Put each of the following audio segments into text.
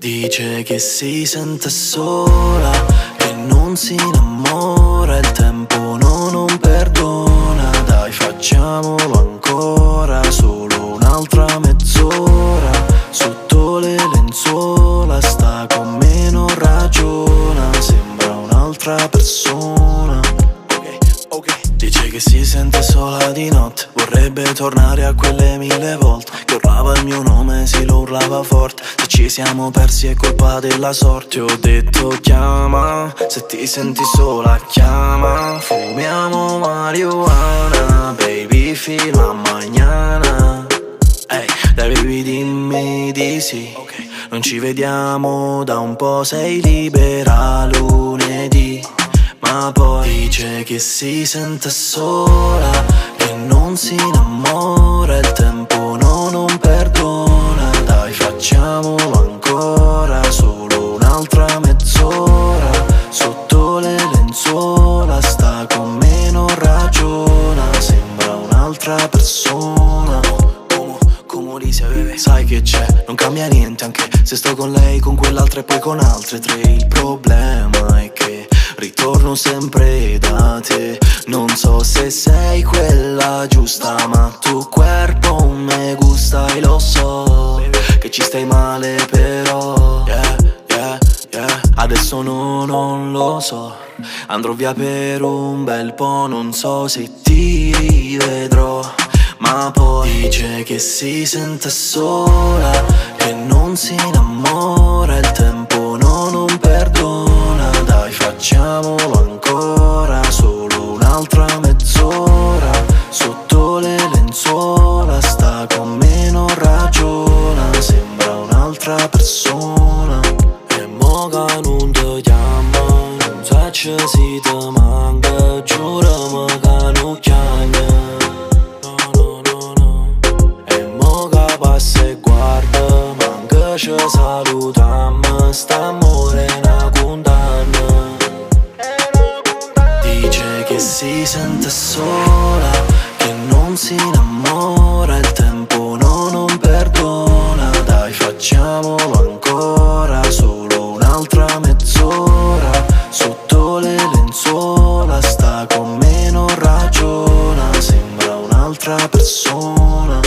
Dice che si sente sola, che non si innamora, il tempo non perdona. Dai, facciamolo ancora, solo un'altra mezz'ora. Sotto le lenzuola sta con me, non ragiona, sembra un'altra persona. Dice che si sente sola di notte, vorrebbe tornare a quelle 1000 volte che urlava il mio nome, sì lo urlava forte. Se ci siamo persi è colpa della sorte. Ho detto chiama, se ti senti sola chiama. Fumiamo marijuana, baby fino a mañana. Ehi, dai baby dimmi di sì. Non ci vediamo da un po', sei libera lunedì. Ma poi dice che si sente sola, che non si innamora, il tempo non perdona. Dai, facciamolo ancora, solo un'altra mezz'ora. Sotto le lenzuola sta con me, non ragiona, sembra un'altra persona. Come dice, bebe, sai che c'è, non cambia niente anche se sto con lei, con quell'altra e poi con altre tre. Il problema è che ritorno sempre da te. Non so se sei quella giusta, ma tu cuerpo me gusta e lo so che ci stai male però. Adesso non lo so, andrò via per un bel po', non so se ti rivedrò. Ma poi dice che si sente sola, che non si innamora, il tempo non perdona. Dai, facciamolo ancora, solo un'altra mezz'ora. Sotto le lenzuola sta con me, non ragiona, sembra un'altra persona. E mo che non ti chiama, non so se ti manca, giurami che non chiama. Passa e guarda, manca ci salutiamo, st'amore è una condanna. Dice che si sente sola, che non si innamora, il tempo non perdona. Dai, facciamolo ancora, solo un'altra mezz'ora. Sotto le lenzuola sta con me, non ragiona, sembra un'altra persona.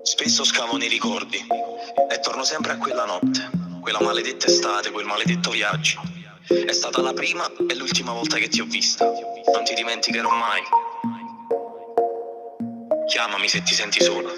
Spesso scavo nei ricordi e torno sempre a quella notte, quella maledetta estate, quel maledetto viaggio. È stata la prima e l'ultima volta che ti ho vista, non ti dimenticherò mai. Chiamami se ti senti sola.